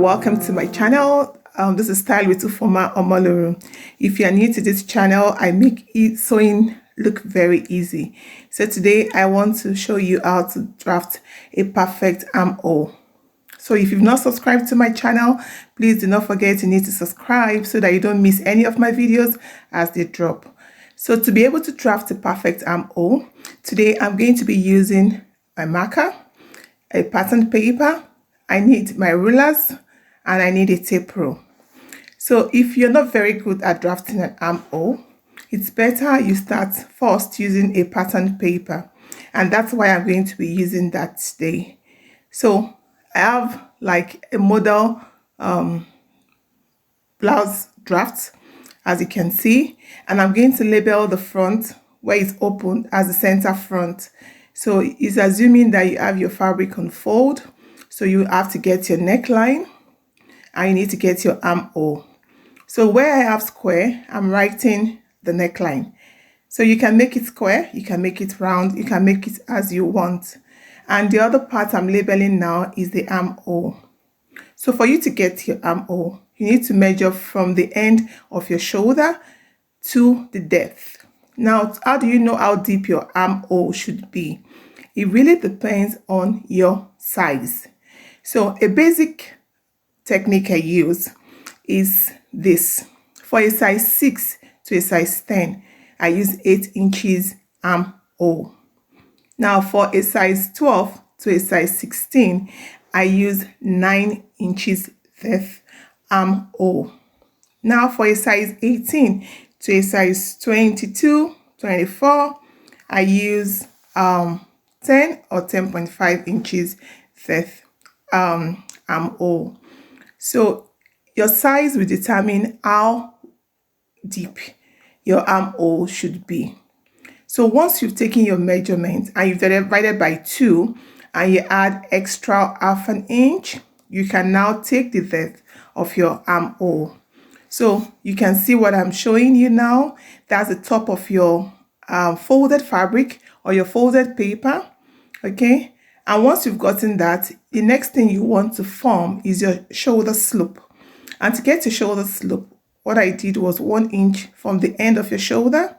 welcome to my channel. This is Style with Ufoma Omoluru. If you are new to this channel, I make sewing look very easy. So today I want to show you how to draft a perfect armhole. So if you've not subscribed to my channel, please do not forget you need to subscribe so that you don't miss any of my videos as they drop. So to be able to draft a perfect armhole, today I'm going to be using my marker, a pattern paper, I need my rulers, and I need a tape rule. So if you're not very good at drafting an armhole, it's better you start first using a pattern paper, and that's why I'm going to be using that today. So I have like a model blouse draft, as you can see, and I'm going to label the front where it's open as the center front. So it's assuming that you have your fabric on fold, so you have to get your neckline and you need to get your armhole. So where I have square, I'm writing the neckline. So you can make it square, you can make it round, you can make it as you want. And the other part I'm labeling now is the armhole. So for you to get your armhole, you need to measure from the end of your shoulder to the depth. Now, how do you know how deep your armhole should be? It really depends on your size. So a basic technique I use is this. For a size 6 to a size 10, I use 8 inches armhole. Now for a size 12 to a size 16, I use 9 inches depth armhole. Now for a size 18 to a size 22, 24, I use 10 or 10.5 inches depth armhole. So your size will determine how deep your armhole should be. So once you've taken your measurement and you've divided by 2 and you add extra half an inch, you can now take the depth of your armhole. So you can see what I'm showing you now. That's the top of your folded fabric or your folded paper. Okay, and once you've gotten that, the next thing you want to form is your shoulder slope. And to get your shoulder slope, what I did was 1 inch from the end of your shoulder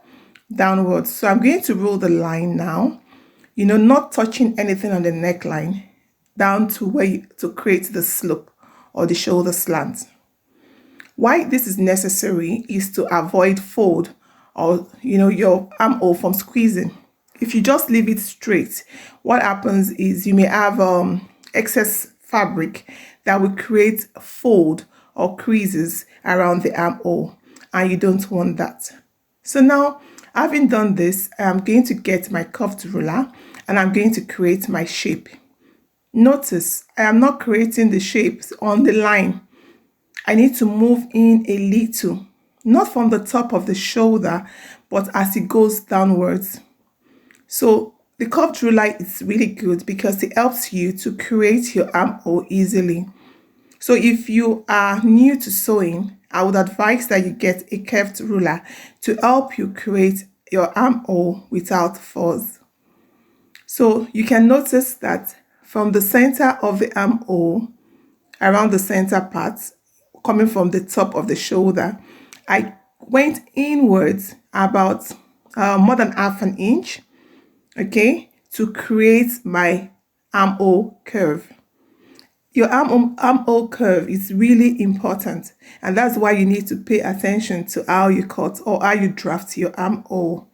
downwards. So I'm going to roll the line now, not touching anything on the neckline, down to where to create the slope or the shoulder slant. Why this is necessary is to avoid fold or your armhole from squeezing. If you just leave it straight, what happens is you may have excess fabric that will create a fold or creases around the armhole, and you don't want that. So now, having done this, I'm going to get my curved ruler and I'm going to create my shape. Notice I am not creating the shapes on the line. I need to move in a little, not from the top of the shoulder, but as it goes downwards. So the curved ruler is really good because it helps you to create your armhole easily. So if you are new to sewing, I would advise that you get a curved ruler to help you create your armhole without force. So you can notice that from the center of the armhole, around the center part, coming from the top of the shoulder, I went inwards about more than half an inch, okay, to create my armhole curve. Your armhole curve is really important, and that's why you need to pay attention to how you cut or how you draft your armhole.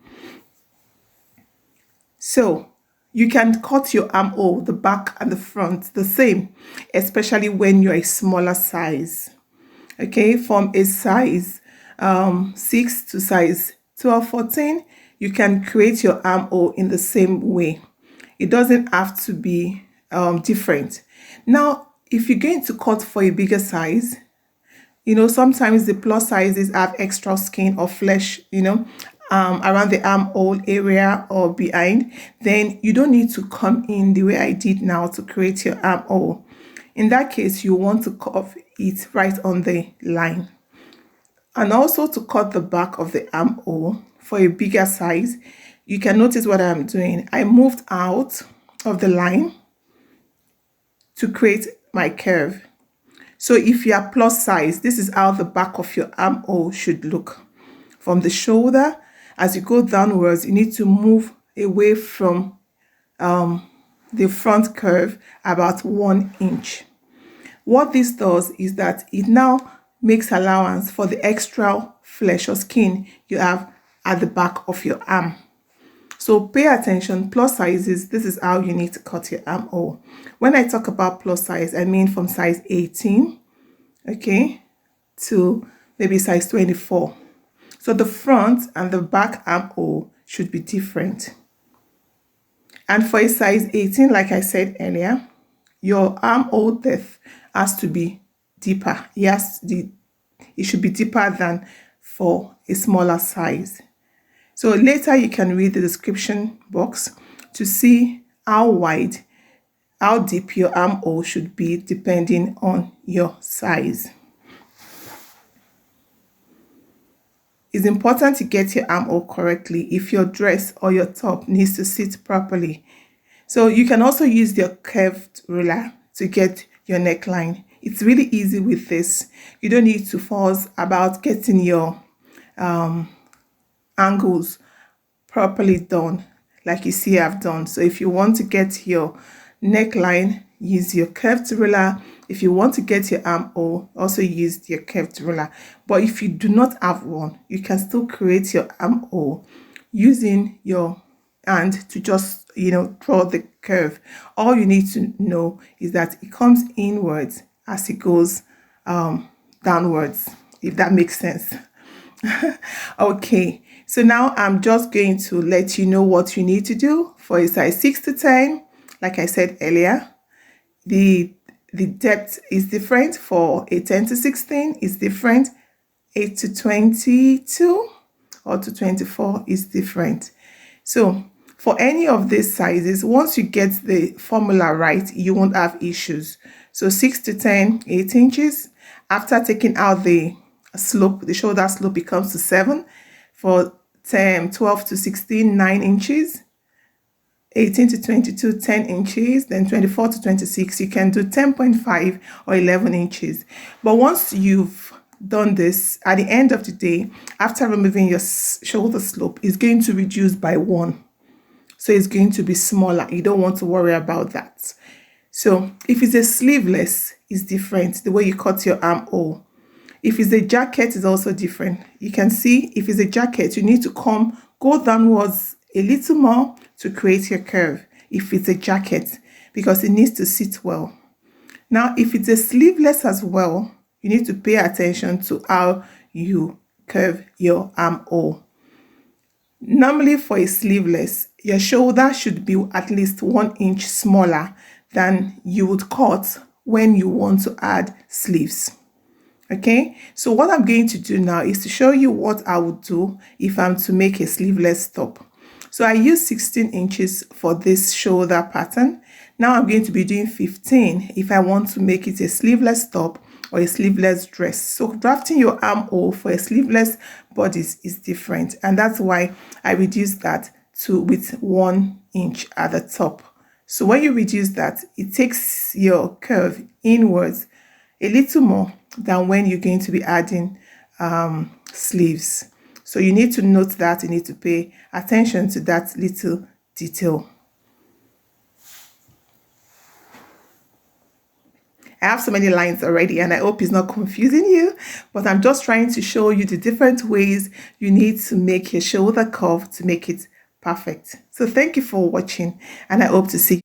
So you can cut your armhole, the back and the front, the same, especially when you're a smaller size. Okay, from a size 6 to size 12, 14, you can create your armhole in the same way. It doesn't have to be different. Now, if you're going to cut for a bigger size, sometimes the plus sizes have extra skin or flesh, around the armhole area or behind, then you don't need to come in the way I did now to create your armhole. In that case, you want to cut it right on the line. And also to cut the back of the armhole for a bigger size, you can notice what I'm doing. I moved out of the line to create my curve. So if you are plus size, this is how the back of your armhole should look. From the shoulder, as you go downwards, you need to move away from the front curve about 1 inch. What this does is that it now makes allowance for the extra flesh or skin you have at the back of your arm. So pay attention, plus sizes, this is how you need to cut your armhole. When I talk about plus size, I mean from size 18, okay, to maybe size 24. So the front and the back armhole should be different. And for a size 18, like I said earlier, your armhole depth has to be deeper. It should be deeper than for a smaller size. So later you can read the description box to see how wide, how deep your armhole should be depending on your size. It's important to get your armhole correctly if your dress or your top needs to sit properly. So you can also use your curved ruler to get your neckline. It's really easy with this. You don't need to fuss about getting your angles properly done like you see I've done. So if you want to get your neckline, use your curved ruler. If you want to get your armhole, also use your curved ruler. But if you do not have one, you can still create your armhole using your hand to just, draw the curve. All you need to know is that it comes inwards as it goes downwards, if that makes sense. Okay, so now I'm just going to let you know what you need to do for a size 6 to 10. Like I said earlier, the depth is different. For a 10 to 16 is different. 8 to 22 or to 24 is different. So for any of these sizes, once you get the formula right, you won't have issues. So 6 to 10, 8 inches. After taking out the slope, the shoulder slope, it comes to 7. For 12 to 16, 9 inches. 18 to 22, 10 inches. Then 24 to 26, you can do 10.5 or 11 inches. But once you've done this, at the end of the day, after removing your shoulder slope, it's going to reduce by 1. So it's going to be smaller. You don't want to worry about that. So if it's a sleeveless, it's different, the way you cut your armhole. If it's a jacket, it's also different. You can see if it's a jacket, you need to go downwards a little more to create your curve. If it's a jacket, because it needs to sit well. Now, if it's a sleeveless as well, you need to pay attention to how you curve your armhole. Normally for a sleeveless, your shoulder should be at least 1 inch smaller than you would cut when you want to add sleeves. Okay, so what I'm going to do now is to show you what I would do if I'm to make a sleeveless top. So I use 16 inches for this shoulder pattern. Now I'm going to be doing 15 if I want to make it a sleeveless top or a sleeveless dress. So drafting your armhole for a sleeveless bodice is different, and that's why I reduced that with 1 inch at the top. So when you reduce that, it takes your curve inwards a little more than when you're going to be adding sleeves. So you need to note that, you need to pay attention to that little detail. I have so many lines already and I hope it's not confusing you, but I'm just trying to show you the different ways you need to make your shoulder curve to make it perfect. So thank you for watching and I hope to see you.